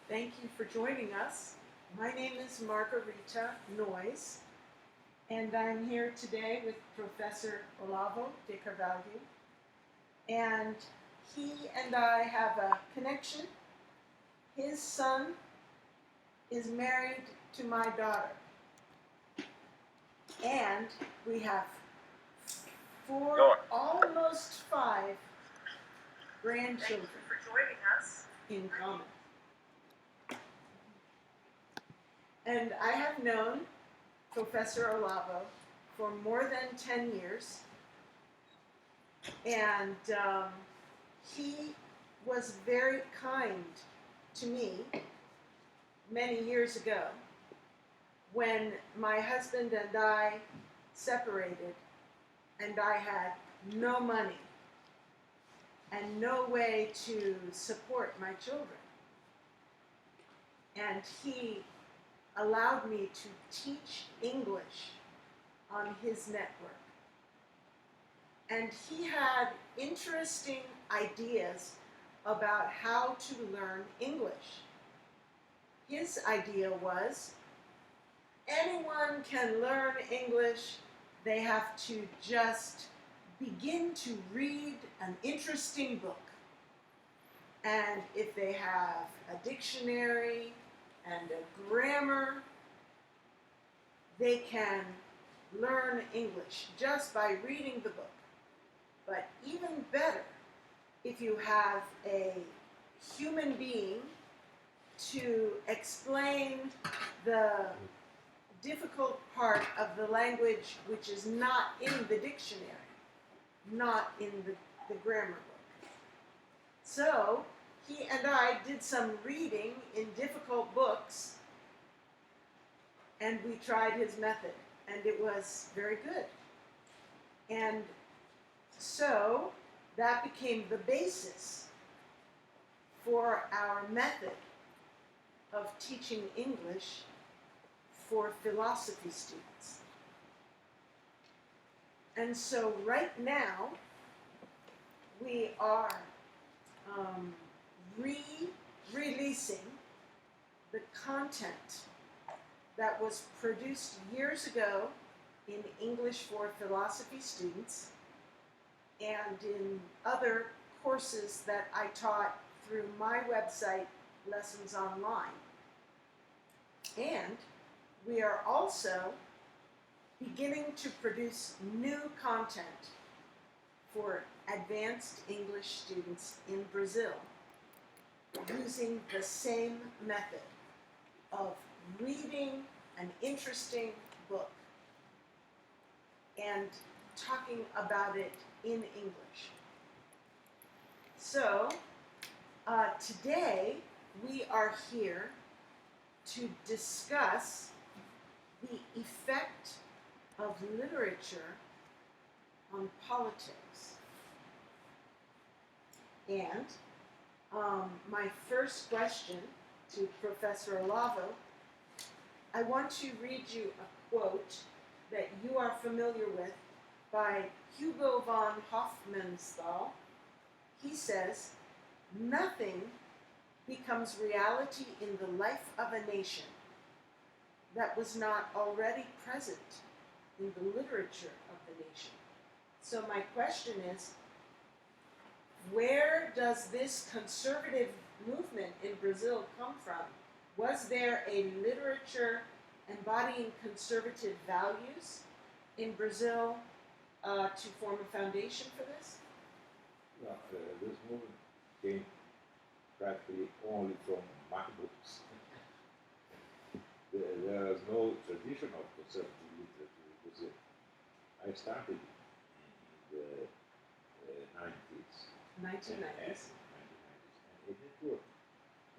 Thank you for joining us. My name is Margarita Noyes, and I'm here today with Professor Olavo de Carvalho. And he and I have a connection. His son is married to my daughter. And we have almost 5 grandchildren. Thank you for joining us in common. And I have known Professor Olavo for more than 10 years. And he was very kind to me many years ago when my husband and I separated and I had no money and no way to support my children. And he allowed me to teach English on his network. And he had interesting ideas about how to learn English. His idea was, anyone can learn English, they have to just begin to read an interesting book. And if they have a dictionary and a grammar, they can learn English just by reading the book. But even better, if you have a human being to explain the difficult part of the language which is not in the dictionary, not in the grammar book. So he and I did some reading in difficult books, and we tried his method, and it was very good. And so that became the basis for our method of teaching English for philosophy students. And so right now, we are re-releasing the content that was produced years ago in English for philosophy students and in other courses that I taught through my website, Lessons Online. And we are also beginning to produce new content for advanced English students in Brazil using the same method of reading an interesting book and talking about it in English. So today we are here to discuss the effect of literature on politics. And my first question to Professor Olavo, I want to read you a quote that you are familiar with by Hugo von Hofmannsthal. He says, "Nothing becomes reality in the life of a nation that was not already present in the literature of the nation." So my question is, where does this conservative movement in Brazil come from? Was there a literature embodying conservative values in Brazil to form a foundation for this? Well, this movement came practically only from my books. There is no tradition of conservative literature in Brazil. I started in the 90s. 1990s. And it didn't work.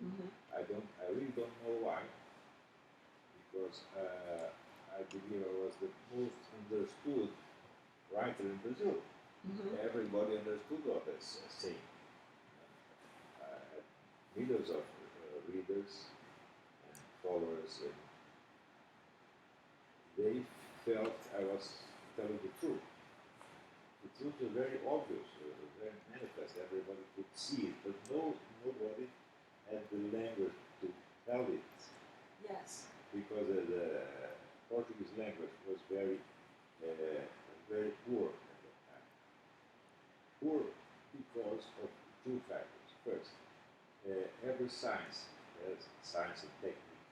Mm-hmm. I really don't know why, because I believe I was the most understood writer in Brazil. Mm-hmm. Everybody understood what I was saying. I had millions of readers and followers, and they felt I was telling the truth. The truth was very obvious, very manifest. Everybody could see it, but nobody had the language to held it Yes. because the Portuguese language was very poor at that time. Poor because of two factors. First, every science and technique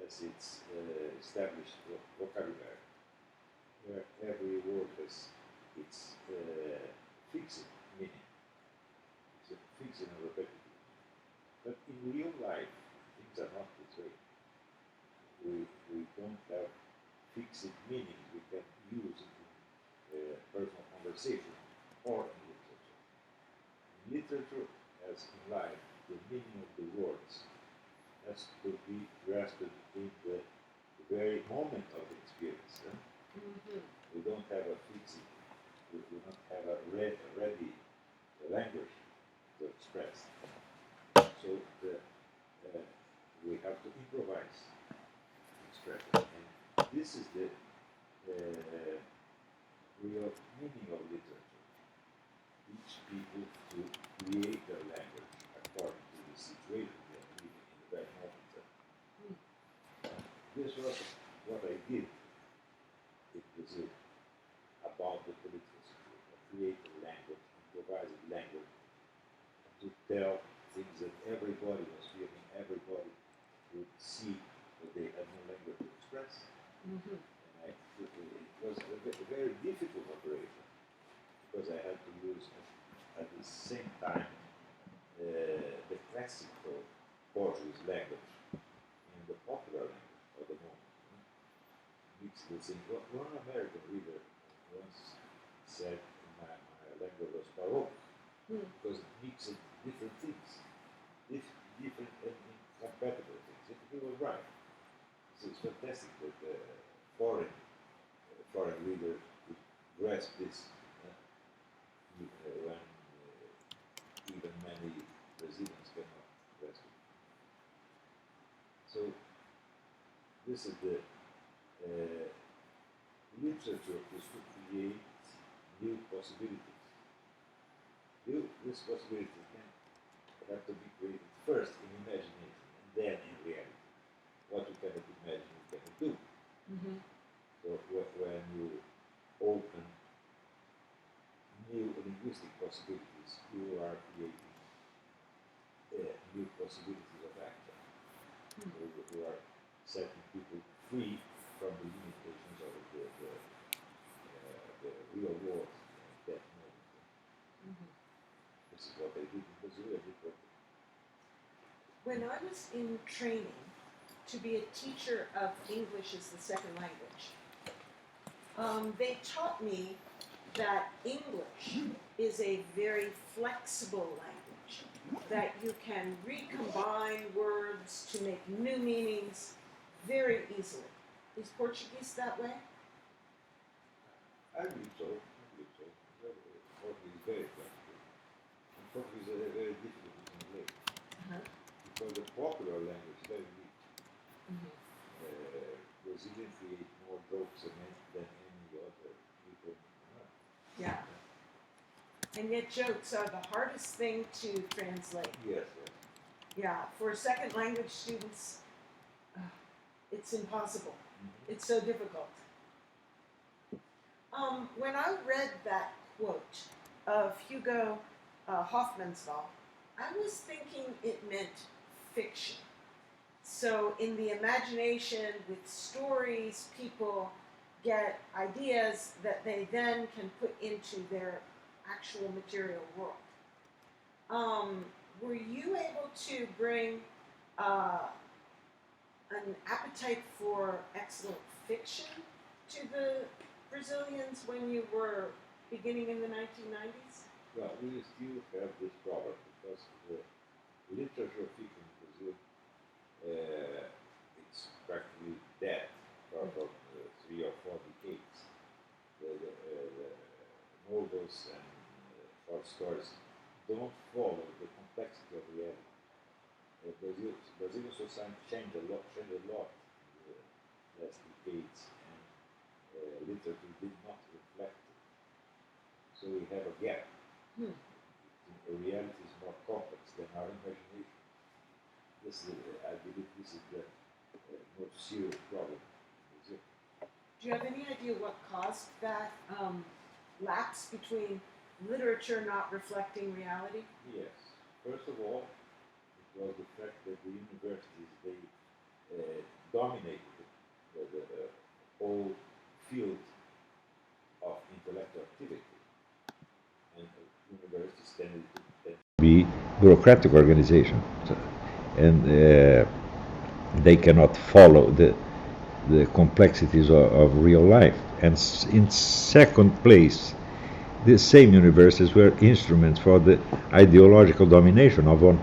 has its established vocabulary, where every word has its fixed meaning. It's a fixed and repetitive. But in real life, things are not this way. We don't have fixed meanings we can use in personal conversation or in literature. In literature, as in life, the meaning of the words has to be grasped in the very moment of the experience. Mm-hmm. We don't have a fixed, we do not have a ready language to express. So we have to improvise, express it. And this is the real meaning of literature. Teach people to create their language according to the situation they are living in the very moment. This was what I did in Brazil about the political situation. Create a language, improvise a language, to tell things that everybody was feeling, everybody would see, but they had no language to express. Mm-hmm. And it was a very difficult operation because I had to use at the same time the classical Portuguese language and the popular language of the moment. Mix the thing. One American reader once said my language was baroque because it mixed different things, different and incompatible things. He was right. So it's fantastic that foreign readers could grasp this when even many Brazilians cannot grasp it. So this is the literature is to create new possibilities. These possibilities can have to be created first in imagination and then in reality. What you cannot imagine, you cannot do. Mm-hmm. So when you open new linguistic possibilities, you are creating new possibilities of action. Mm-hmm. So you are setting people free from the limitations of the real world at that moment. Mm-hmm. This is what I did in Brazil. I did what When I was in training to be a teacher of English as the second language, they taught me that English is a very flexible language, that you can recombine words to make new meanings very easily. Is Portuguese that way? I believe so. Portuguese is very flexible. And Portuguese is very difficult to translate. Because the popular language is very weak. Mm-hmm. Brazilians create more jokes than any other people. Yeah. And yet jokes are the hardest thing to translate. Yes. Yeah, for second language students, it's impossible. Mm-hmm. It's so difficult. When I read that quote of Hugo Hofmannsthal, I was thinking it meant fiction. So in the imagination, with stories, people get ideas that they then can put into their actual material world. Were you able to bring an appetite for excellent fiction to the Brazilians when you were beginning in the 1990s? Well, we still have this problem because the literature of fiction in Brazil it's practically dead for 3 or 4 decades. The novels and short stories don't follow the complexity of reality. Brazilian society changed a lot in the last decades, and literature did not reflect it. So we have a gap. The reality is more complex than our imagination. I believe this is the most serious problem. Do you have any idea what caused that lapse between literature not reflecting reality? Yes. First of all, it was the fact that the universities, they dominated the whole field of intellectual activity. And universities tended to be bureaucratic organizations. And they cannot follow the complexities of real life. And in second place, the same universities were instruments for the ideological domination of one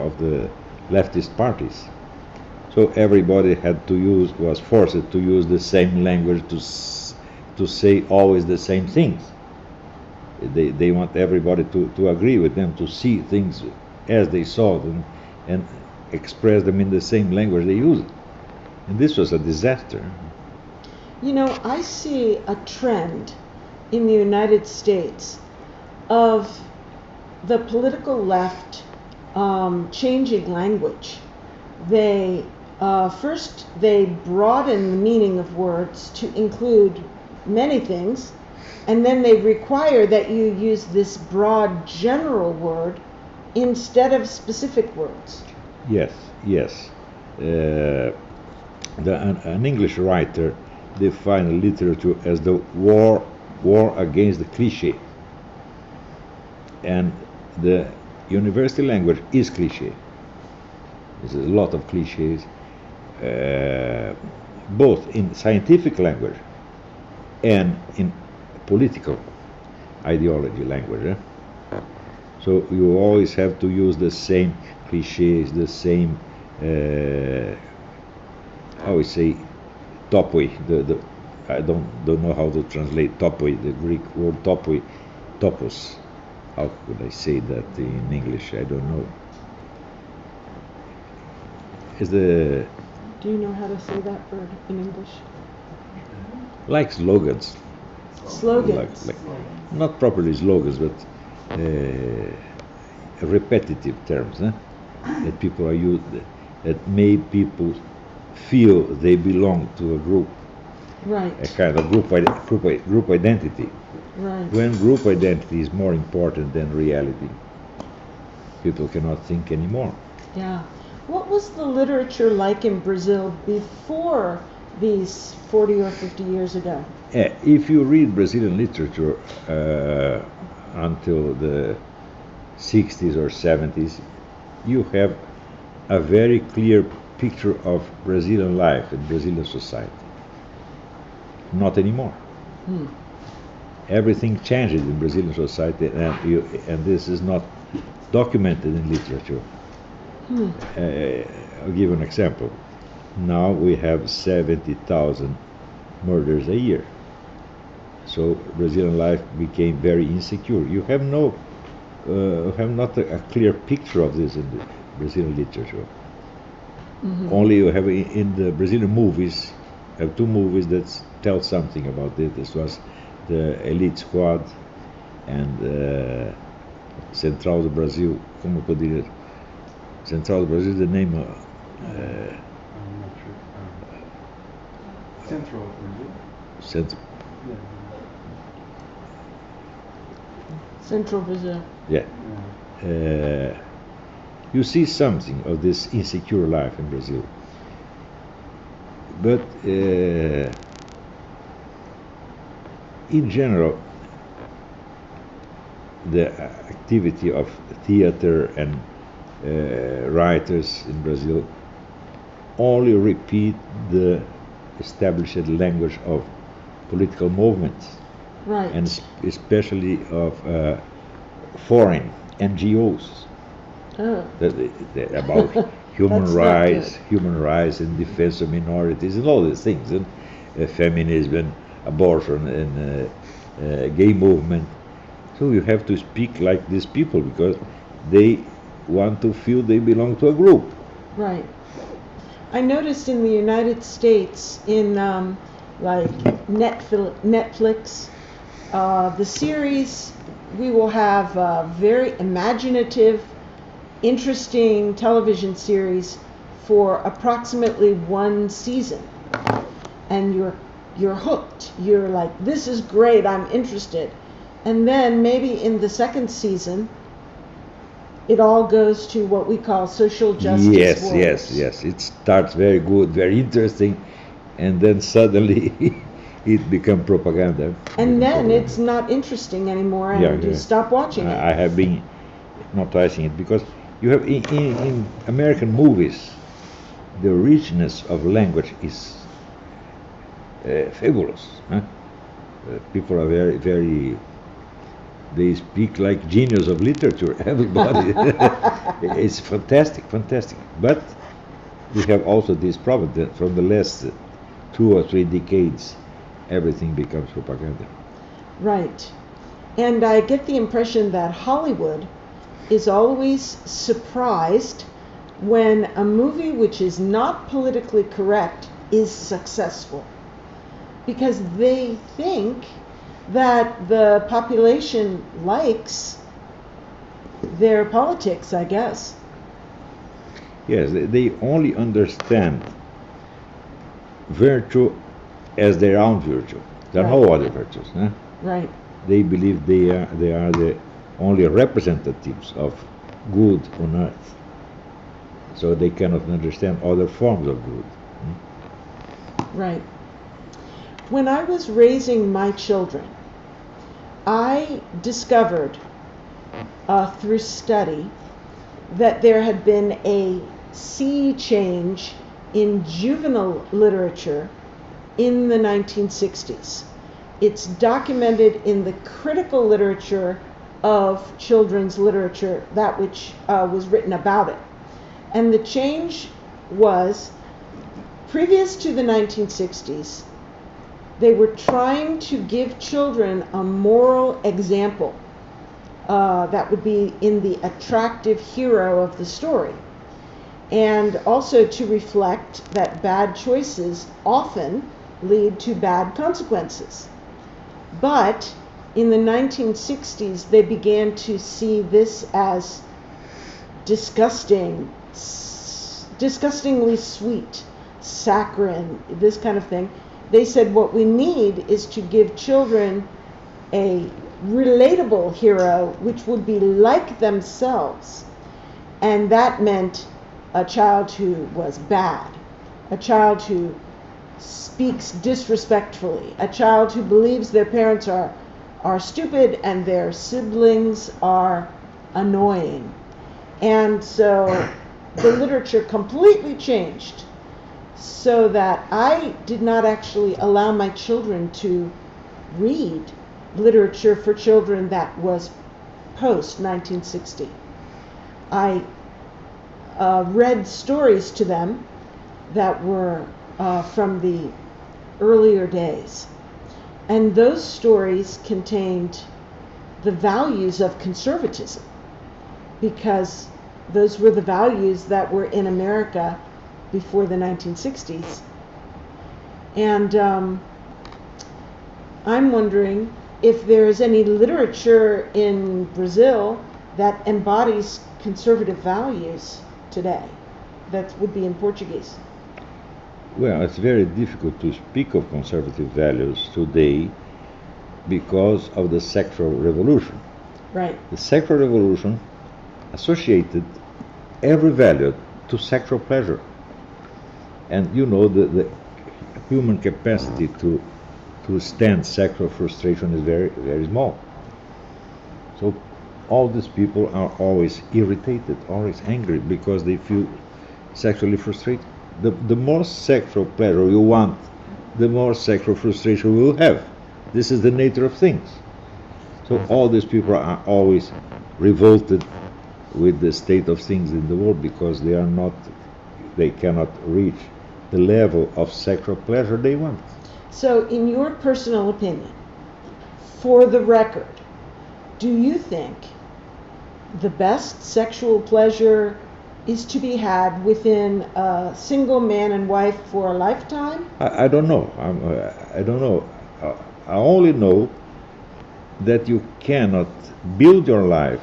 of the leftist parties. So everybody was forced to use the same language to say always the same things. They want everybody to agree with them, to see things as they saw them, and express them in the same language they use. And this was a disaster. You know, I see a trend in the United States of the political left changing language. They first they broaden the meaning of words to include many things, and then they require that you use this broad general word instead of specific words. Yes. An English writer defined literature as the war against the cliché. And the university language is cliché. There's a lot of clichés, both in scientific language and in political ideology language. So you always have to use the same clichés, the same, I would say, topoi. I don't know how to translate topoi, the Greek word topoi, topos. How could I say that in English? I don't know. Do you know how to say that word in English? Like slogans. Slogans. Like not properly slogans, but repetitive terms that people are used, that made people feel they belong to a group. Right. A kind of group identity. Right. When group identity is more important than reality, people cannot think anymore. Yeah. What was the literature like in Brazil before these 40 or 50 years ago? If you read Brazilian literature until the 60s or 70s, you have a very clear picture of Brazilian life and Brazilian society. Not anymore. Everything changed in Brazilian society, and this is not documented in literature. I'll give an example. Now we have 70,000 murders a year. So Brazilian life became very insecure. You have not a clear picture of this in the Brazilian literature. Only you have in the Brazilian movies. Have two movies that tell something about it. This was the Elite Squad and Central do Brasil. Como poderia? Central do Brasil, the name. I'm not sure. Central Brazil. Central Brazil. Yeah. You see something of this insecure life in Brazil. But in general, the activity of theater and writers in Brazil only repeat the established language of political movements. Right. And especially of foreign NGOs about human rights and defense of minorities and all these things, and feminism and abortion and gay movement. So you have to speak like these people because they want to feel they belong to a group. Right. I noticed in the United States, in like Netflix, the series, we will have very imaginative interesting television series for approximately one season, and you're hooked. You're like, this is great, I'm interested. And then maybe in the second season, it all goes to what we call social justice Yes, warriors. yes. It starts very good, very interesting, and then suddenly it becomes propaganda. And then it's not interesting anymore, and you stop watching it. I have been noticing it because you have in American movies, the richness of language is fabulous. Huh? People are very. They speak like genius of literature. Everybody, it's fantastic. But we have also this problem that from the last 2 or 3 decades, everything becomes propaganda. Right. And I get the impression that Hollywood is always surprised when a movie which is not politically correct is successful, because they think that the population likes their politics, I guess. Yes, they only understand virtue as their own virtue. There are no other virtues. Huh? Right. They believe they are the only representatives of good on earth. So they cannot understand other forms of good. Right. When I was raising my children, I discovered through study that there had been a sea change in juvenile literature in the 1960s. It's documented in the critical literature of children's literature, that which was written about it. And the change was, previous to the 1960s, they were trying to give children a moral example that would be in the attractive hero of the story, and also to reflect that bad choices often lead to bad consequences. But in the 1960s, they began to see this as disgustingly sweet, saccharine, this kind of thing. They said what we need is to give children a relatable hero which would be like themselves. And that meant a child who was bad, a child who speaks disrespectfully, a child who believes their parents are stupid and their siblings are annoying. And so the literature completely changed, so that I did not actually allow my children to read literature for children that was post-1960. I read stories to them that were from the earlier days. And those stories contained the values of conservatism, because those were the values that were in America before the 1960s. And I'm wondering if there is any literature in Brazil that embodies conservative values today that would be in Portuguese. Well, it's very difficult to speak of conservative values today because of the sexual revolution. Right. The sexual revolution associated every value to sexual pleasure. And you know, the human capacity to stand sexual frustration is very small. So all these people are always irritated, always angry, because they feel sexually frustrated. The more sexual pleasure you want, the more sexual frustration you will have. This is the nature of things. So all these people are always revolted with the state of things in the world, because they cannot reach the level of sexual pleasure they want. So in your personal opinion, for the record, do you think the best sexual pleasure is to be had within a single man and wife for a lifetime? I don't know. I don't know. I only know that you cannot build your life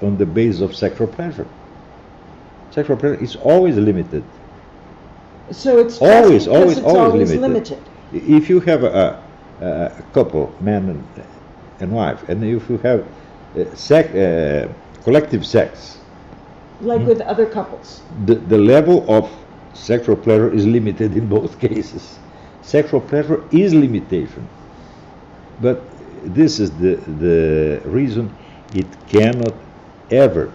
on the basis of sexual pleasure. Sexual pleasure is always limited. So it's just Always, because always, it's always always limited. If you have a couple, man and wife, and if you have collective sex, Like with other couples. the level of sexual pleasure is limited in both cases. Sexual pleasure is limitation. But this is the reason it cannot ever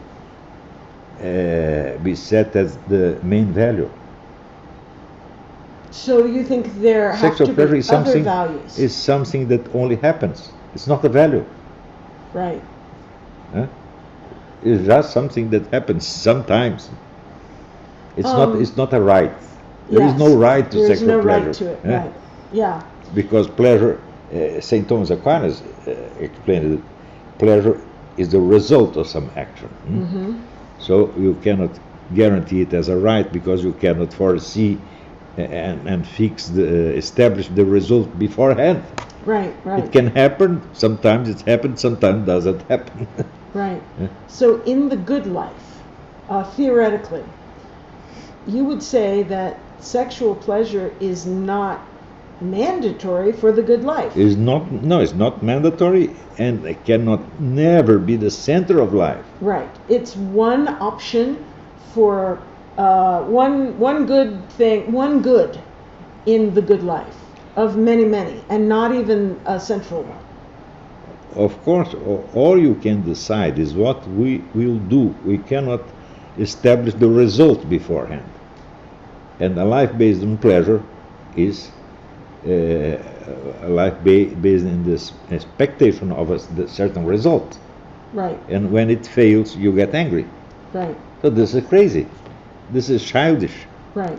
be set as the main value. So you think there have Sexual to pleasure be is other something values? is something that only happens. It's not a value. Right. Huh? It's just something that happens sometimes. It's not a right. There is no right to sexual no pleasure. right to it. eh? Right. Yeah. Because pleasure, St. Thomas Aquinas explained it, pleasure is the result of some action. So you cannot guarantee it as a right because you cannot foresee and establish the result beforehand. Right. Right. It can happen, sometimes it happens, sometimes doesn't happen. Right. So in the good life, theoretically, you would say that sexual pleasure is not mandatory for the good life. It's not mandatory, and it cannot never be the center of life. Right. It's one option for one good thing, one good in the good life of many, and not even a central one. Of course, all you can decide is what we will do. We cannot establish the result beforehand. And a life based on pleasure is a life based in this expectation of a certain result. Right. And when it fails, you get angry. Right. So this is crazy. This is childish. Right.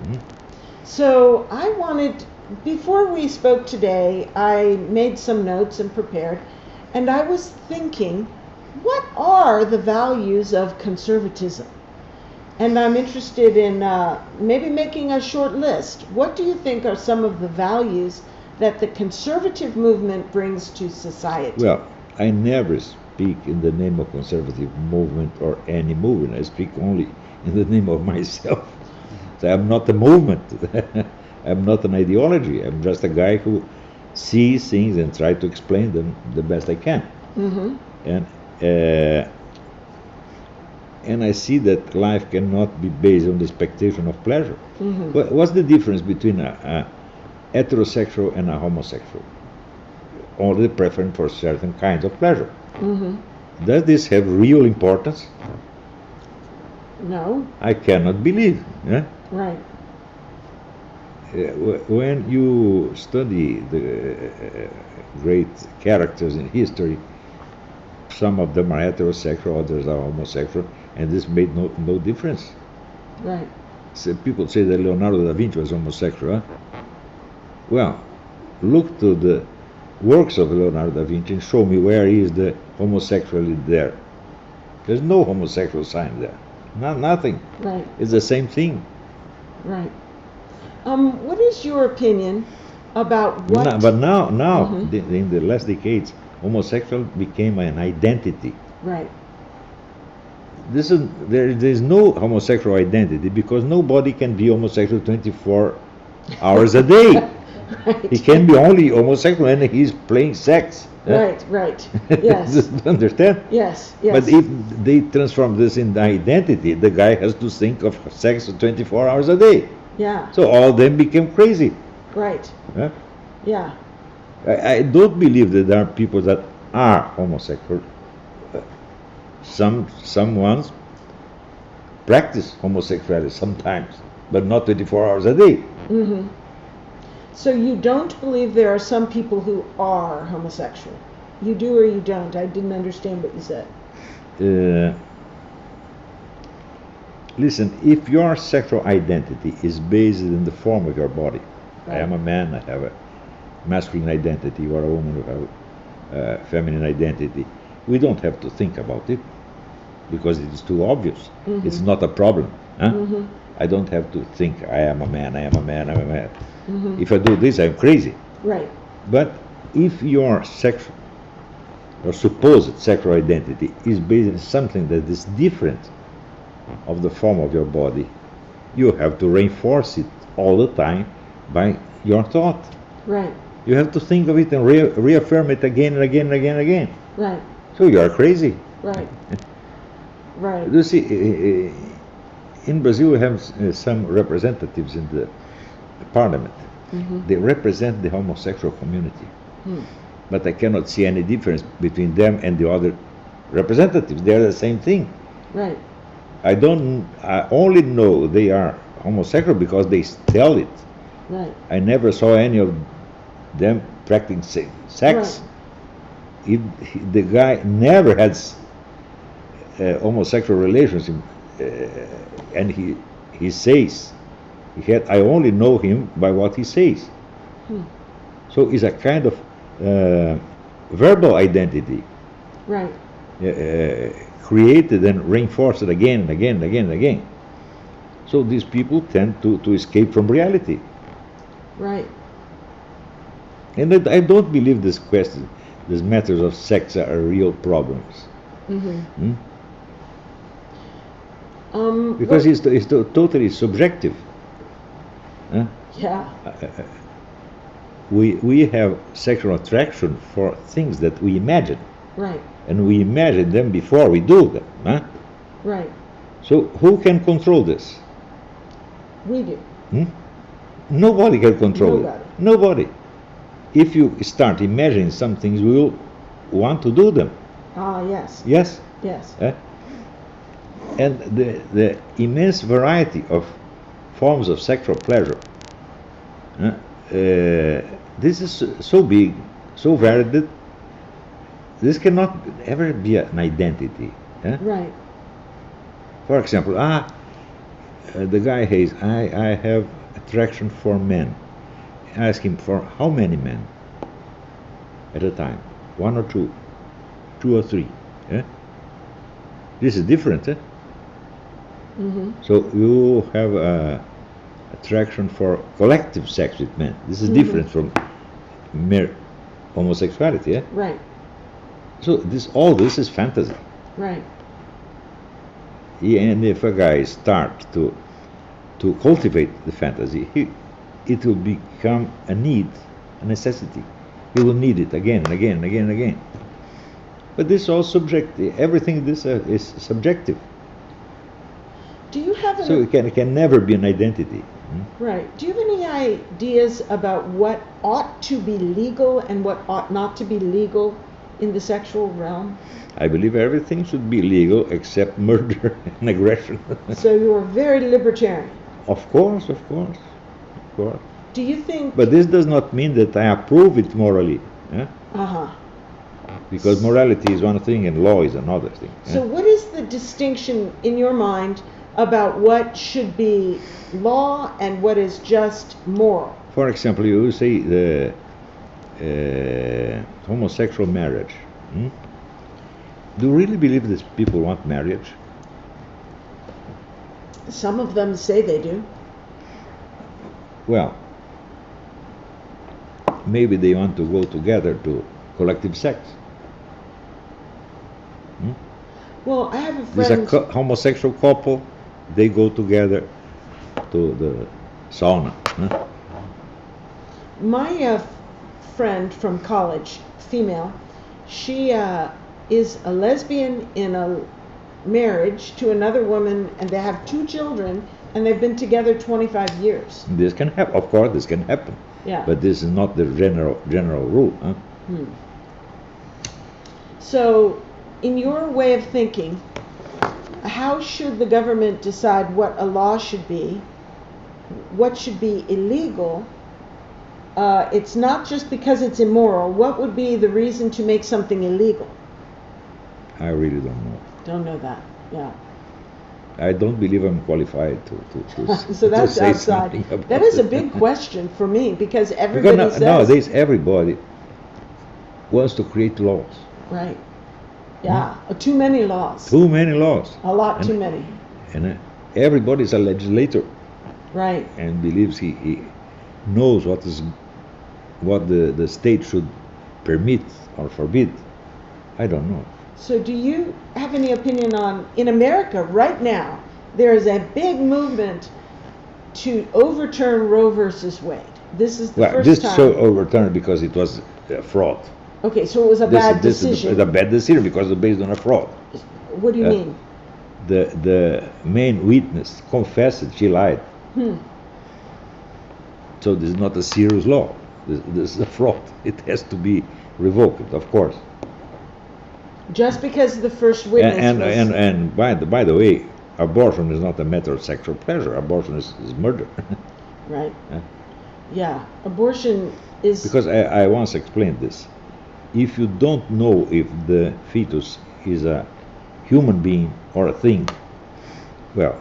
So I wanted, before we spoke today, I made some notes and prepared, and I was thinking, what are the values of conservatism? And I'm interested in maybe making a short list. What do you think are some of the values that the conservative movement brings to society? Well, I never speak in the name of conservative movement or any movement. I speak only in the name of myself. So I'm not a movement. I'm not an ideology. I'm just a guy who sees things and try to explain them the best I can. And I see that life cannot be based on the expectation of pleasure. What's the difference between a heterosexual and a homosexual? Only the preference for certain kinds of pleasure. Does this have real importance? No. I cannot believe. Right. When you study the great characters in history, some of them are heterosexual, others are homosexual, and this made no difference. Right. So people say that Leonardo da Vinci was homosexual. Well, look to the works of Leonardo da Vinci and show me where is the homosexuality there. There's no homosexual sign there. Nothing. Right. It's the same thing. Right. What is your opinion about what? But now, in the last decades, homosexual became an identity. Right. There is no homosexual identity because nobody can be homosexual 24 hours a day. Right. He can be only homosexual when he's playing sex. Right. Yes. Understand? Yes. But if they transform this into identity, the guy has to think of sex 24 hours a day. Yeah. So all of them became crazy. Right. Huh? Yeah. I don't believe that there are people that are homosexual. Some ones practice homosexuality sometimes, but not 24 hours a day. So you don't believe there are some people who are homosexual? You do or you don't? I didn't understand what you said. Listen, if your sexual identity is based in the form of your body, Right. I am a man, I have a masculine identity, you are a woman, you have a feminine identity, we don't have to think about it because it is too obvious. It's not a problem. I don't have to think, I am a man, I am a man, I am a man. If I do this, I'm crazy. Right. But if your sexual or supposed sexual identity is based on something that is different of the form of your body, you have to reinforce it all the time by your thought. Right. You have to think of it and reaffirm it again and again and again and again. Right. So you are crazy. Right. Right. You see, in Brazil we have some representatives in the parliament. Mm-hmm. They represent the homosexual community. Hmm. But I cannot see any difference between them and the other representatives. They are the same thing. Right. I only know they are homosexual because they tell it. Right. I never saw any of them practicing sex. Right. The guy never had homosexual relations, and he says I only know him by what he says. Hmm. So it's a kind of verbal identity. Right. Created and reinforced again and again and again and again. So these people tend to escape from reality. Right. And I don't believe these matters of sex are real problems. Mm-hmm. Because it's totally subjective. Huh? Yeah. We have sexual attraction for things that we imagine. Right. And we imagine them before we do them. Huh? Right. So who can control this? We do. Nobody can control Nobody. it. Nobody. If you start imagining some things, we will want to do them. Ah, yes. Yes? Yes. And the immense variety of forms of sexual pleasure, this is so big, so varied that this cannot ever be an identity. Right. For example, the guy says, I have attraction for men. Ask him for how many men at a time? 1 or 2? 2 or 3? This is different. Mm-hmm. So you have attraction for collective sex with men. This is different from mere homosexuality. Right. So all this is fantasy. Right. And if a guy starts to cultivate the fantasy, it will become a need, a necessity. He will need it again and again and again and again. But this is all subjective. Everything this is subjective. Do you have So it can never be an identity. Right. Do you have any ideas about what ought to be legal and what ought not to be legal in the sexual realm? I believe everything should be legal except murder and aggression. So you are very libertarian. Of course. Do you think... But this does not mean that I approve it morally. Uh-huh. Because morality is one thing and law is another thing. So what is the distinction in your mind about what should be law and what is just moral? For example, you say the homosexual marriage. Do you really believe these people want marriage? Some of them say they do. Well, maybe they want to go together to collective sex. Well, I have a There's friend... a homosexual couple, they go together to the sauna. My friend from college, female, she is a lesbian in a marriage to another woman, and they have 2 children, and they've been together 25 years. This can happen. Of course, this can happen. Yeah. But this is not the general rule. So, in your way of thinking, how should the government decide what a law should be? What should be illegal? It's not just because it's immoral. What would be the reason to make something illegal? I really don't know. Don't know that. Yeah. I don't believe I'm qualified to So that's say outside. something about That is a it. big question for me because everybody Because says... nowadays everybody wants to create laws. Right. Yeah. Too many laws. Too many laws. A lot too many. And everybody's a legislator Right. and believes he knows what the state should permit or forbid. I don't know. So do you have any opinion on, in America right now, there is a big movement to overturn Roe versus Wade. This is the Well, first this time. so overturned because it was a fraud. Okay, so it was a bad This decision. is a bad decision because it's based on a fraud. What do you mean? The main witness confessed that she lied. So this is not a serious law. This is a fraud. It has to be revoked, of course. Just because the first witness was... And by the way, abortion is not a matter of sexual pleasure. Abortion is murder. Right. Yeah. Abortion is... Because I once explained this. If you don't know if the fetus is a human being or a thing, well,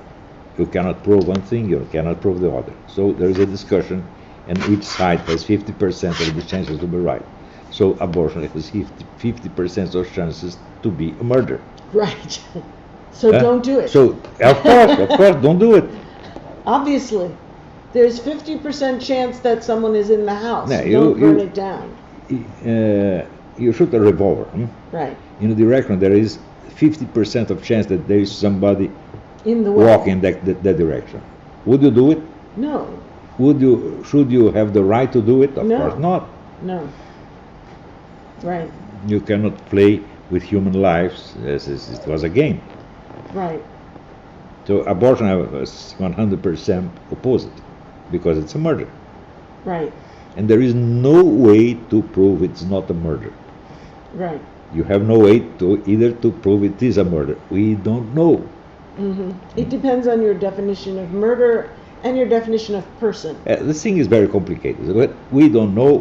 you cannot prove one thing, you cannot prove the other. So there is a discussion, and each side has 50% of the chances to be right. So abortion has 50% of chances to be a murder. Right. So don't do it. So of course, don't do it. Obviously. There's 50% chance that someone is in the house. No, Don't burn it down. You shoot a revolver. Right. In a direction, there is 50% of chance that there is somebody In the way. walking that direction. Would you do it? No. Should you have the right to do it? Of No. course not. No. Right. You cannot play with human lives as it was a game. Right. So abortion, I was 100% opposed because it's a murder. Right. And there is no way to prove it's not a murder. Right. You have no way to either to prove it is a murder. We don't know. It depends on your definition of murder and your definition of person. This thing is very complicated. But we don't know.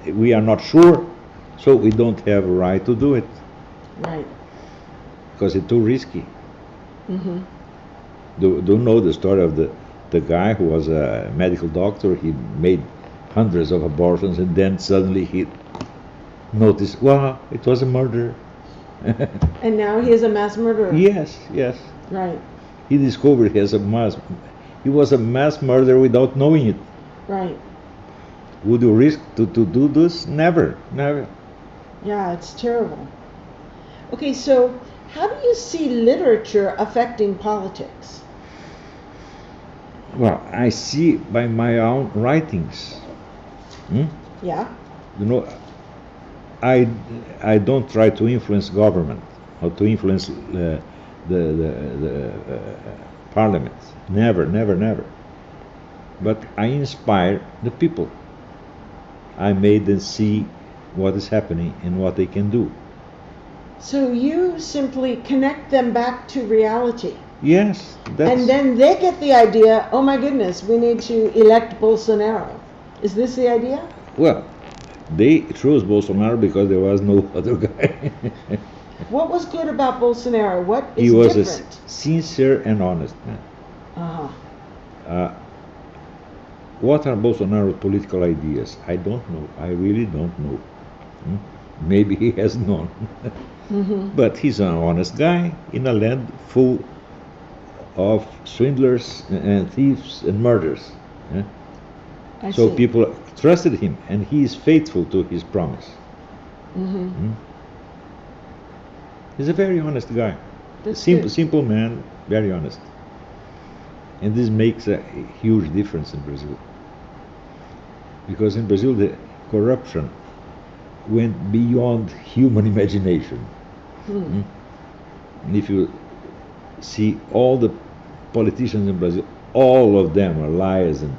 We are not sure. So we don't have a right to do it Right. because it's too risky. Do you know the story of the guy who was a medical doctor? He made hundreds of abortions, and then suddenly he noticed, wow, it was a murder. And now he is a mass murderer. Yes. Right. He discovered he was a mass murderer without knowing it. Right. Would you risk to do this? Never. Yeah, it's terrible. Okay, so how do you see literature affecting politics? Well, I see by my own writings. Yeah. You know, I don't try to influence government or to influence the parliament. Never. But I inspire the people. I made them see what is happening and what they can do. So you simply connect them back to reality. Yes, And then they get the idea, oh my goodness, we need to elect Bolsonaro. Is this the idea? well, they chose Bolsonaro because there was no other guy. What was good about Bolsonaro? What is He was different? a sincere and honest man. Uh-huh. What are Bolsonaro's political ideas? I don't know. I really don't know. Maybe he has known. But he's an honest guy in a land full of swindlers and thieves and murderers. I So see. people trusted him, and he is faithful to his promise. He's a very honest guy. That's good. Simple man, very honest. And this makes a huge difference in Brazil. Because in Brazil, the corruption went beyond human imagination. And if you see all the politicians in Brazil, all of them are liars and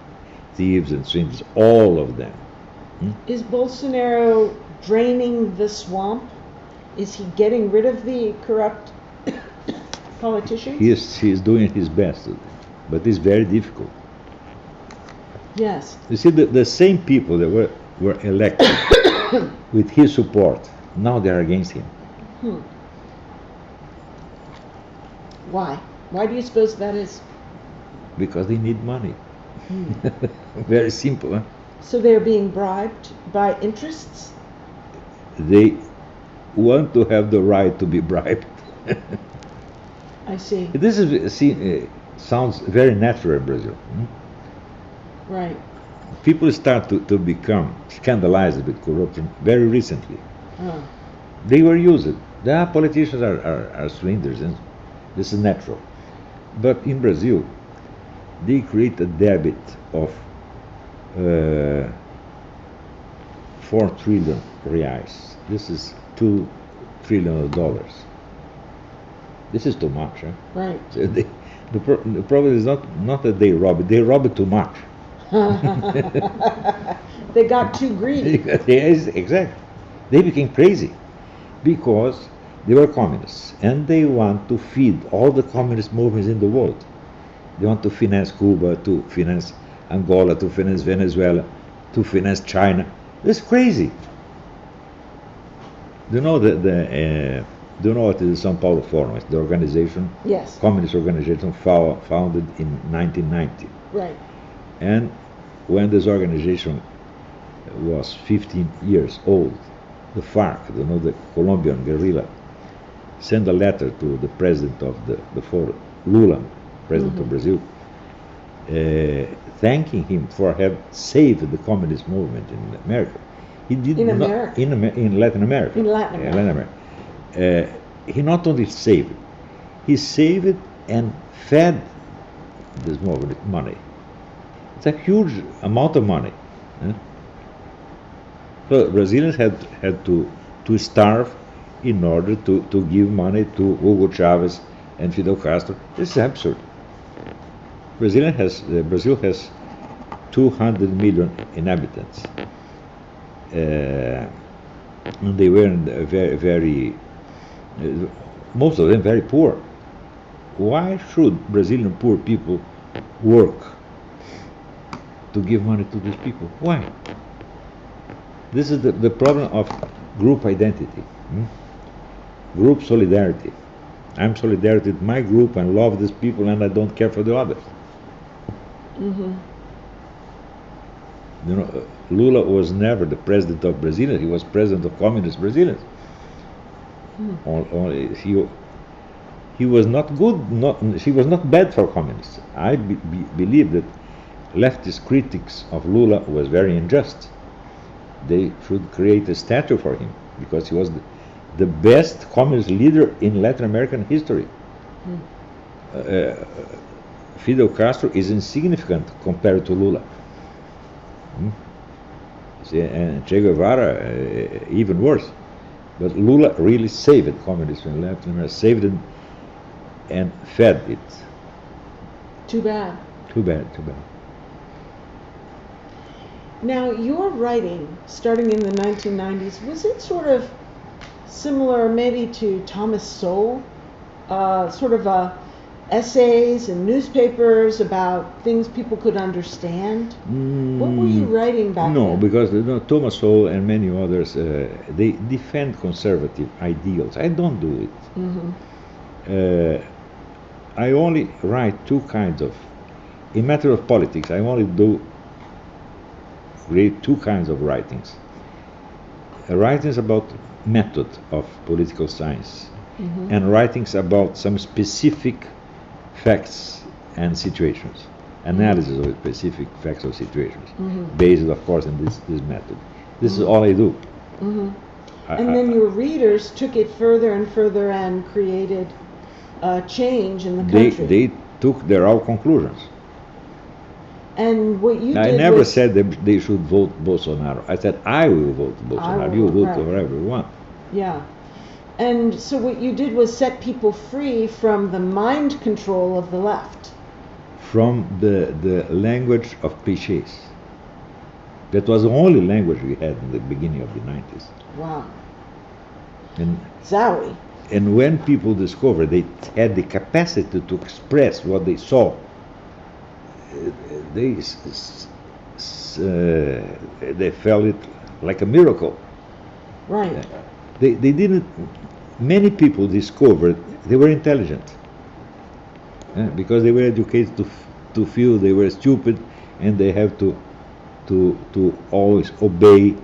thieves and swindlers, all of them. Is Bolsonaro draining the swamp? Is he getting rid of the corrupt politicians? He is doing his best, but it's very difficult. Yes. You see, the same people that were elected with his support, now they are against him. Why? Why do you suppose that is? Because they need money. Very simple, huh? So they're being bribed by interests? They want to have the right to be bribed. I see. This sounds very natural in Brazil. Right. People start to become scandalized with corruption very recently. They were used. The politicians are swindlers, and this is natural. But in Brazil, they create a debit of 4 trillion reais. This is $2 trillion. This is too much. Eh? Right. So the problem is not that they rob it too much. They got too greedy. Yes, exactly. They became crazy because they were communists and they want to feed all the communist movements in the world. They want to finance Cuba, to finance Angola, to finance Venezuela, to finance China. It's crazy. Do you know do you know what is the São Paulo Forum? It's the organization, Yes. communist organization founded in 1990. Right. And when this organization was 15 years old, the FARC, you know, the Colombian guerrilla, sent a letter to the president of the forum, Lula, president of Brazil, thanking him for having saved the communist movement in America. He did In not, America? in Latin America. In Latin Yeah, America. He not only saved it, he saved it and fed this movement money. It's a huge amount of money. Eh? So Brazilians had to starve in order to give money to Hugo Chavez and Fidel Castro. This is absurd. Brazil has 200 million inhabitants. And they were very, most of them very poor. Why should Brazilian poor people work to give money to these people? Why? This is the problem of group identity, group solidarity. I'm solidarity with my group and love these people and I don't care for the others. Mm-hmm. You know, Lula was never the president of Brazil. He was president of communist Brazilians. He was not good. He was not bad for communists. I believe that leftist critics of Lula was very unjust. They should create a statue for him because he was the best communist leader in Latin American history. Fidel Castro is insignificant compared to Lula. And Che Guevara, even worse. But Lula really saved communism in Latin America, saved it and fed it. Too bad. Too bad. Now, your writing, starting in the 1990s, was it sort of similar maybe to Thomas Sowell? Sort of essays and newspapers about things people could understand? What were you writing back then? No, because Thomas Sowell and many others, they defend conservative ideals. I don't do it. I only write two kinds of, in matter of politics, I only create two kinds of writings. Writings about method of political science and writings about some specific facts and situations, analysis of specific facts or situations, based, of course, on this method. This is all I do. And then your readers took it further and further and created a change in the country. They took their own conclusions. And what you I did never was, said that they should vote Bolsonaro. I said I will vote Bolsonaro. You vote right. whoever you want. Yeah. And so what you did was set people free from the mind control of the left. From the language of clichés. That was the only language we had in the beginning of the 90s. Wow. And Zowie. And when people discovered they had the capacity to express what they saw, they felt it like a miracle. Right. They didn't. Many people discovered they were intelligent because they were educated to feel they were stupid, and they have to always obey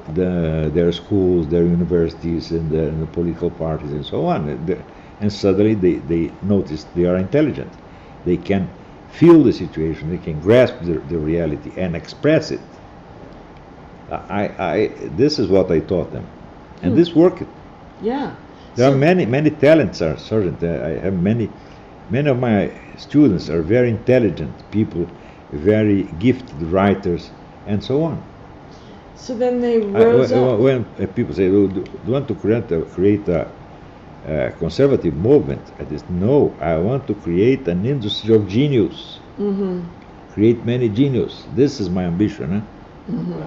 their schools, their universities, and the political parties, and so on. And suddenly they notice they are intelligent. They can feel the situation. They can grasp the reality and express it. This is what I taught them, and this worked. Yeah. There So- are many talents are certain. I have many of my students are very intelligent people, very gifted writers, and so on. So then they rose up. When people say, "Oh, do you want to create a conservative movement?" I just no. I want to create an industry of genius. Mm-hmm. Create many genius. This is my ambition. Mm-hmm.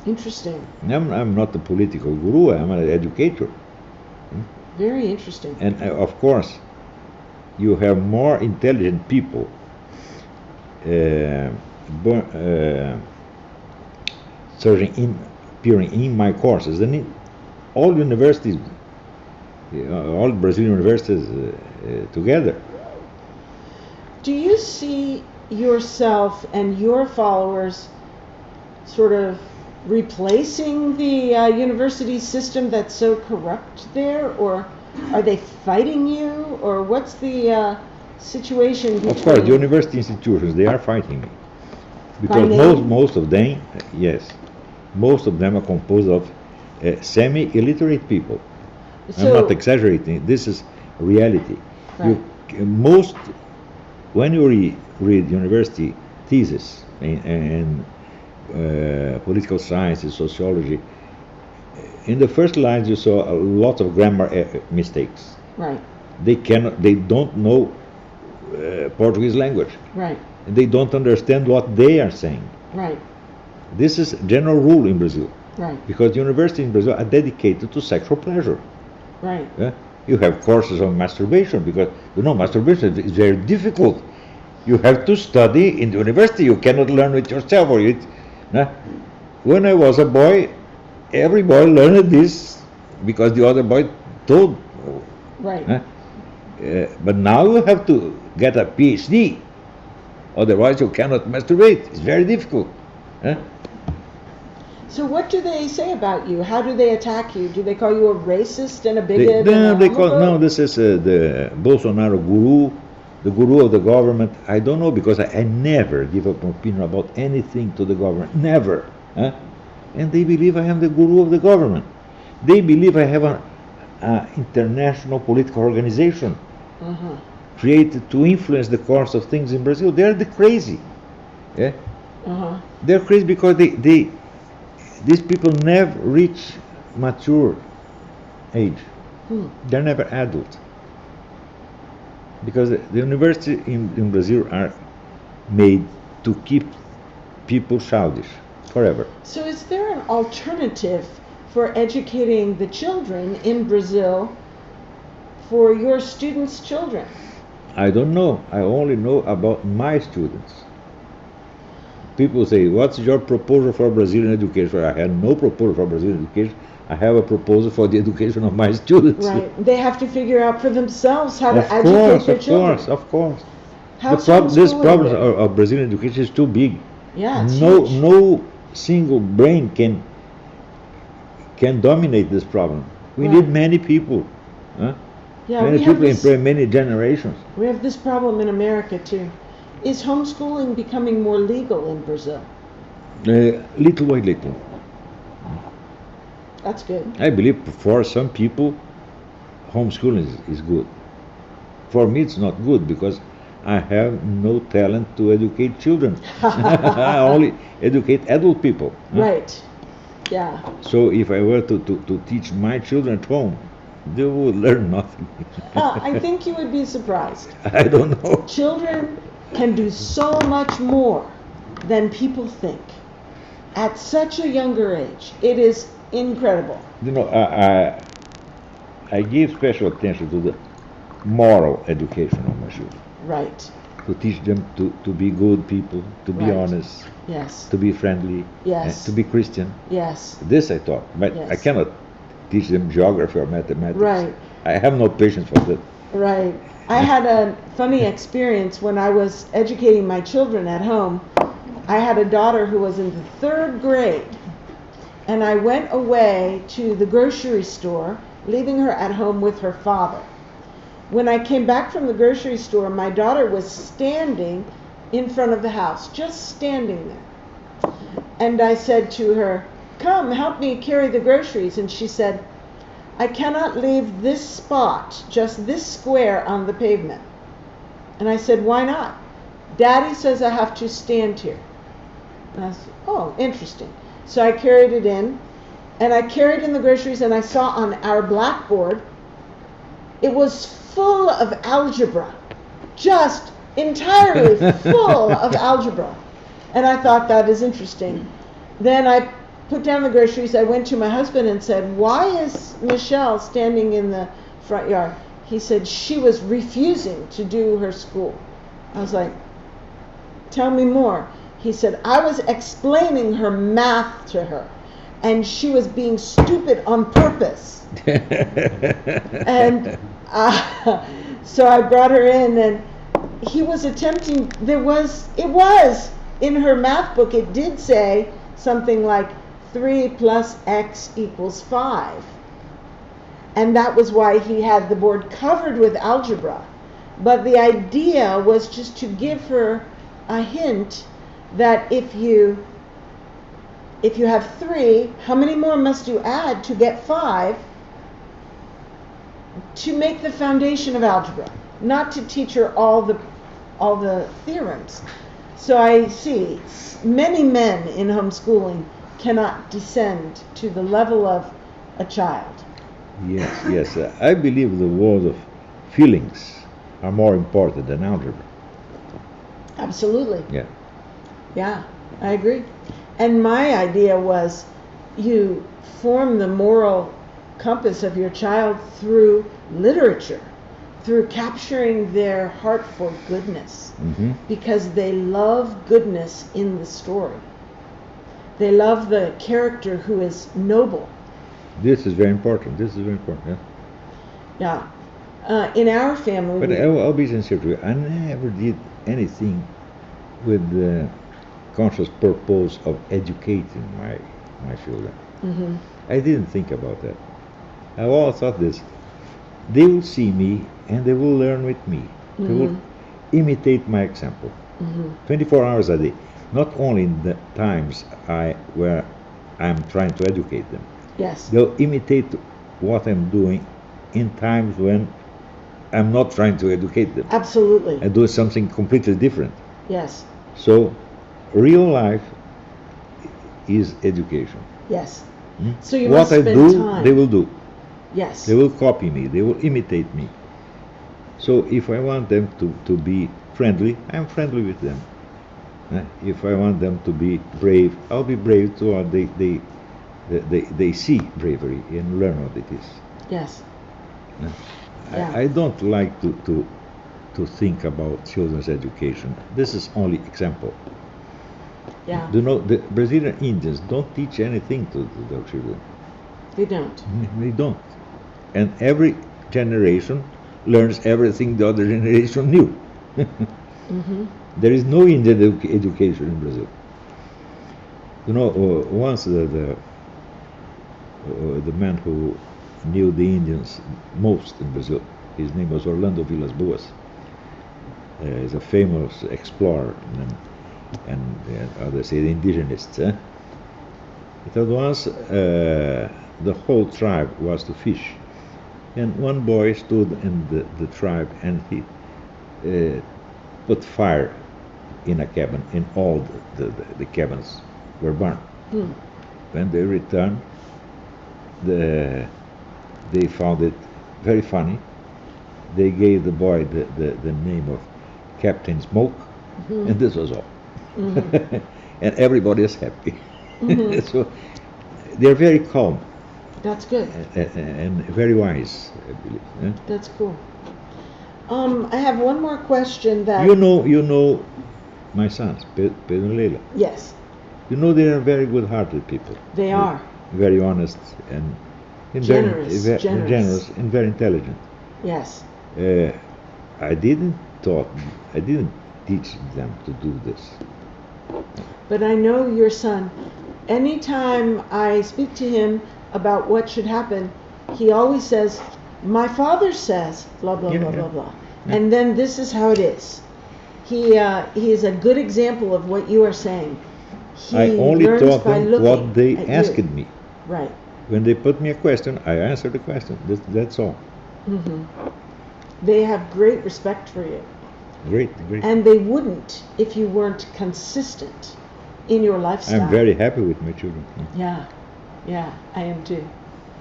Interesting. I'm not a political guru. I'm an educator. Very interesting. And of course, you have more intelligent people appearing in my courses than in all universities, all Brazilian universities together. Do you see yourself and your followers sort of replacing the university system that's so corrupt there, or are they fighting you, or what's the situation between? Of course, the university institutions, they are fighting me. Because name? most of them, yes, most of them are composed of semi-illiterate people. I'm not exaggerating. This is reality. Right. When you read university thesis and political sciences, sociology, in the first lines you saw a lot of grammar mistakes. Right. They don't know Portuguese language. Right. And they don't understand what they are saying. Right. This is general rule in Brazil. Right. Because universities in Brazil are dedicated to sexual pleasure. Right. Yeah? You have courses on masturbation because masturbation is very difficult. You have to study in the university. You cannot learn it yourself. When I was a boy, every boy learned this because the other boy told. Right. But now you have to get a PhD. Otherwise, you cannot masturbate. It's very difficult. So what do they say about you? How do they attack you? Do they call you a racist and a bigot? This is the Bolsonaro guru, the guru of the government. I don't know because I never give up an opinion about anything to the government. Never. And they believe I am the guru of the government. They believe I have an international political organization created to influence the course of things in Brazil. They are the crazy. Yeah? They're crazy because these people never reach mature age. They're never adult. Because the university in Brazil are made to keep people childish forever. So is there an alternative for educating the children in Brazil for your students' children? I don't know. I only know about my students. People say, what's your proposal for Brazilian education? I had no proposal for Brazilian education. I have a proposal for the education of my students. Right. They have to figure out for themselves how to educate their children. Of course. How's This homeschooling problem there? of Brazilian education is too big. Yeah, it's huge. No single brain can dominate this problem. We Right. need many people. Yeah, Many we have people in many generations. We have this problem in America too. Is homeschooling becoming more legal in Brazil? Little by little. That's good. I believe for some people, homeschooling is good. For me, it's not good because I have no talent to educate children. I only educate adult people. Right. Yeah. So if I were to teach my children at home, they would learn nothing. I think you would be surprised. I don't know. Children can do so much more than people think at such a younger age. It is incredible. I give special attention to the moral education of my children. Right. To teach them to be good people, to be Right. honest, Yes. to be friendly, Yes. to be Christian. Yes. This I taught, but Yes. I cannot teach them geography or mathematics. Right. I have no patience for that. Right. I had a funny experience when I was educating my children at home. I had a daughter who was in the 3rd grade, and I went away to the grocery store, leaving her at home with her father. When I came back from the grocery store, my daughter was standing in front of the house, just standing there. And I said to her, "Come, help me carry the groceries." And she said, I cannot leave this spot, just this square on the pavement. And I said, why not? Daddy says I have to stand here. And I said, oh, interesting. So I carried it in, and I carried in the groceries, and I saw on our blackboard, it was full of algebra, just entirely full of algebra. And I thought, that is interesting. Then I put down the groceries. I went to my husband and said, why is Michelle standing in the front yard? He said, she was refusing to do her school. I was like, tell me more. He said, I was explaining her math to her, and she was being stupid on purpose. And so I brought her in, and he was attempting, it was in her math book, it did say something like 3 plus x equals 5. And that was why he had the board covered with algebra. But the idea was just to give her a hint that if you have 3, how many more must you add to get 5, to make the foundation of algebra, not to teach her all the theorems. So I see many men in homeschooling cannot descend to the level of a child. Yes. I believe the world of feelings are more important than algebra. Absolutely. Yeah. I agree. And my idea was you form the moral compass of your child through literature, through capturing their heart for goodness, because they love goodness in the story. They love the character who is noble. This is very important. Yeah. In our family, But I'll be sincere to you. I never did anything with the conscious purpose of educating my children. I didn't think about that. I always thought this: they will see me and they will learn with me. They will imitate my example. 24 hours a day. Not only in the times where I'm trying to educate them. yes, They'll imitate what I'm doing in times when I'm not trying to educate them. absolutely, I do something completely different. yes, So, real life is education. yes. So you What must I spend do, time. they will do. Yes, They will copy me. They will imitate me. So, if I want them to be friendly, I'm friendly with them. If I want them to be brave, I'll be brave too. Or they see bravery and learn what it is. yes, Yeah. I don't like to think about children's education. This is only example. yeah. Do you know the Brazilian Indians don't teach anything to their children? They don't. They don't. And every generation learns everything the other generation knew. There is no Indian education in Brazil. You know, once the man who knew the Indians most in Brazil, his name was Orlando Vilas Boas. He's a famous explorer and how they say, the indigenists. He told once the whole tribe was to fish, and one boy stood in the tribe and he put fire in a cabin, and all the cabins were burned. When they returned, they found it very funny. They gave the boy the name of Captain Smoke, and this was all. And everybody is happy. So they're very calm That's good. and very wise, I believe. That's cool. I have one more question that. You know my sons, Pedro and Leila. Yes, You know they are very good-hearted people. they are. Very honest and Generous, very generous. generous and very intelligent. Yes. I didn't teach them to do this. But I know your son. Anytime I speak to him about what should happen, he always says, my father says, blah, blah, Yeah, blah, yeah. blah, blah. And then this is how it is. He is a good example of what you are saying. He I only learns taught by them looking what they at asked you. me. Right. When they put me a question, I answer the question. That's all. Hmm. They have great respect for you. Great, great. And they wouldn't if you weren't consistent in your lifestyle. I'm very happy with my children. Yeah, yeah, I am too.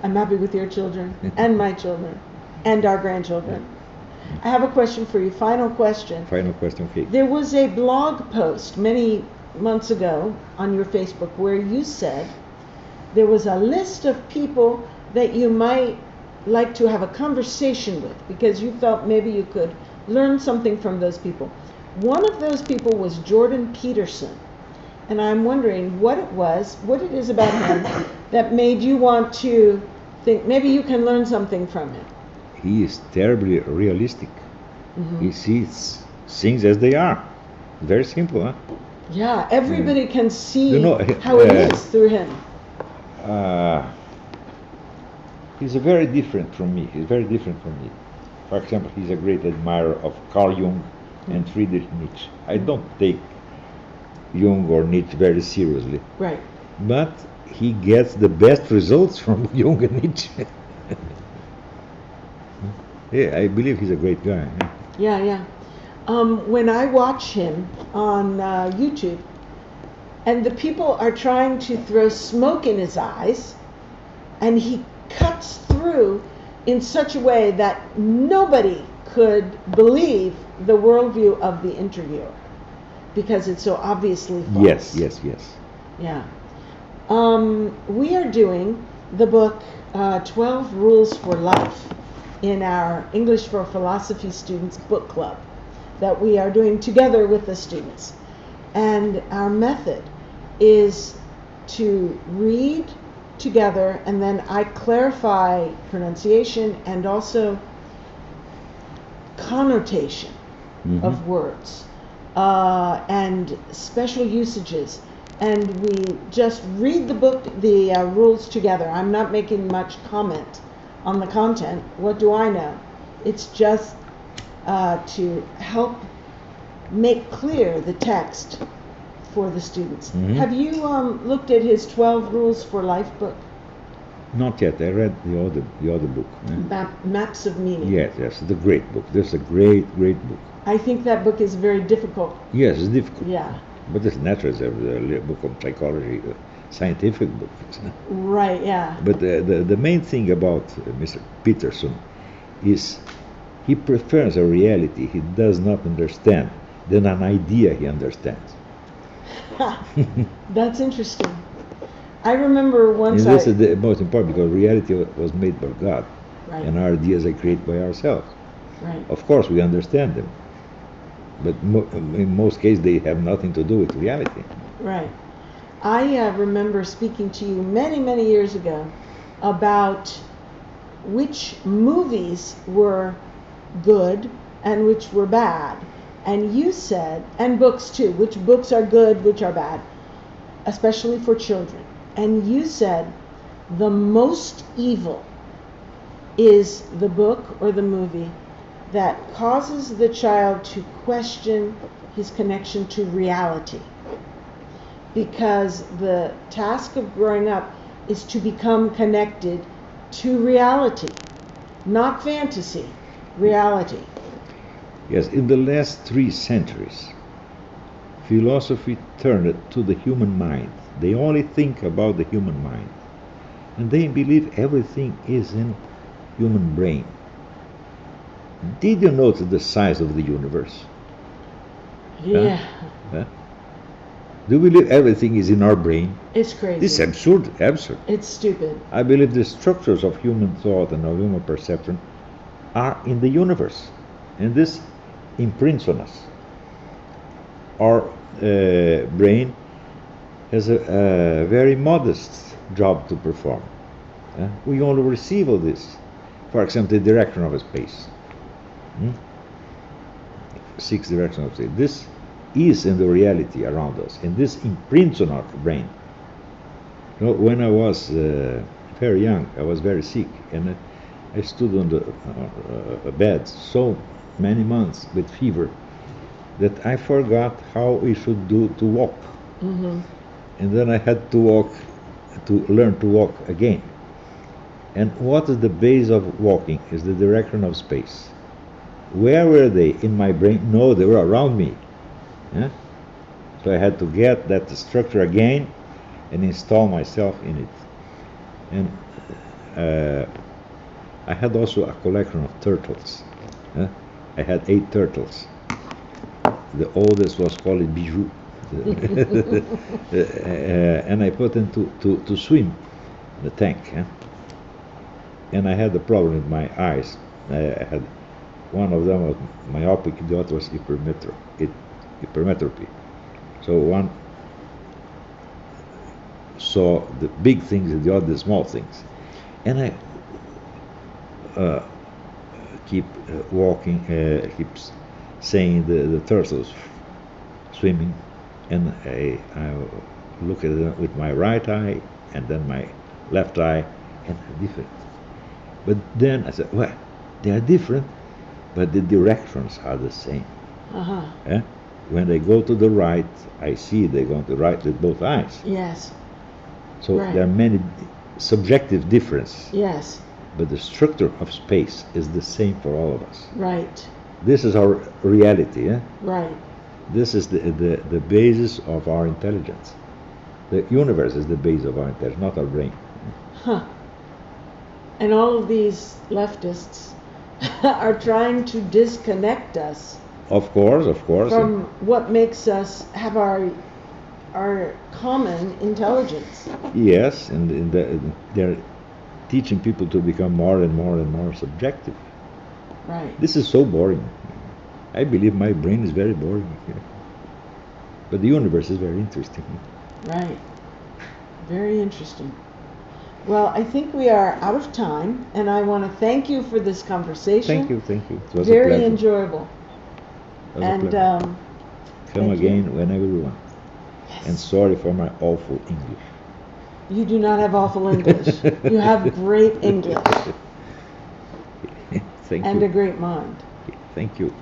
I'm happy with your children and my children and our grandchildren. I have a question for you. Final question. Final question, okay. There was a blog post many months ago on your Facebook where you said there was a list of people that you might like to have a conversation with because you felt maybe you could learn something from those people. One of those people was Jordan Peterson. And I'm wondering what it is about him that made you want to think maybe you can learn something from him. He is terribly realistic. Mm-hmm. He sees things as they are. Very simple, huh? Yeah, everybody can see You know, how it is through him. He's very different from me. He's very different from me. For example, he's a great admirer of Carl Jung and Friedrich Nietzsche. I don't take Jung or Nietzsche very seriously. Right. But he gets the best results from Jung and Nietzsche. Yeah, I believe he's a great guy. Yeah, yeah. When I watch him on YouTube, and the people are trying to throw smoke in his eyes, and he cuts through in such a way that nobody could believe the worldview of the interviewer because it's so obviously false. Yes. Yeah. We are doing the book 12 Rules for Life in our English for Philosophy Students book club that we are doing together with the students. And our method is to read together and then I clarify pronunciation and also connotation of words and special usages. And we just read the book, the rules together. I'm not making much comment on the content. What do I know? It's just to help make clear the text for the students. Have you looked at his 12 Rules for Life book? Not yet. I read the other book. Maps of Meaning. Yes, the great book. This is a great book. I think that book is very difficult. Yes, it's difficult. Yeah. But it's natural. It's a book of psychology, scientific book. Right, yeah. But the main thing about Mr. Peterson is he prefers a reality he does not understand than an idea he understands. That's interesting. I remember once and this is the most important because reality was made by God. Right. And our ideas are created by ourselves. Right. Of course we understand them. But in most cases they have nothing to do with reality. Right. I remember speaking to you many, many years ago about which movies were good and which were bad. And you said, and books too, which books are good, which are bad, especially for children. And you said the most evil is the book or the movie that causes the child to question his connection to reality. Because the task of growing up is to become connected to reality, not fantasy, reality. Yes, in the last 3 centuries, philosophy turned to the human mind. They only think about the human mind. And they believe everything is in human brain. Did you notice the size of the universe? Yeah. Huh? Do you believe everything is in our brain? It's crazy. This is absurd. It's stupid. I believe the structures of human thought and of human perception are in the universe. And this imprints on us. Our brain has a very modest job to perform. We only receive all this. For example, the direction of a space. 6 directions of space. This is in the reality around us, and this imprints on our brain. You know, when I was very young, I was very sick, and I stood on the bed so many months with fever that I forgot how we should do to walk. And then I had to learn to walk again. And what is the base of walking? Is the direction of space. Where were they in my brain? No, they were around me. Yeah? So I had to get that structure again and install myself in it. And I had also a collection of turtles. I had 8 turtles. The oldest was called Bijou. And I put them to swim in the tank. And I had a problem with my eyes. I had one of them was myopic, the other was hypermetropy. So one saw the big things and the other the small things. And I keep walking, keeps saying the turtles swimming, and I look at them with my right eye and then my left eye, and they're different. But then I said, well, they are different, but the directions are the same. When they go to the right, I see they go to the right with both eyes. Yes. So Right. there are many subjective differences. Yes. But the structure of space is the same for all of us. Right. This is our reality. Right. This is the basis of our intelligence. The universe is the base of our intelligence, not our brain. And all of these leftists are trying to disconnect us Of course. from what makes us have our common intelligence. Yes, and they're teaching people to become more and more subjective. Right. This is so boring. I believe my brain is very boring. But the universe is very interesting. Right. Very interesting. Well, I think we are out of time, and I want to thank you for this conversation. Thank you. It was a Very pleasure. enjoyable. It was a And pleasure. Come thank again you. whenever you want. Yes. And sorry for my awful English. You do not have awful English. You have great English Thank and you. a great mind. Thank you.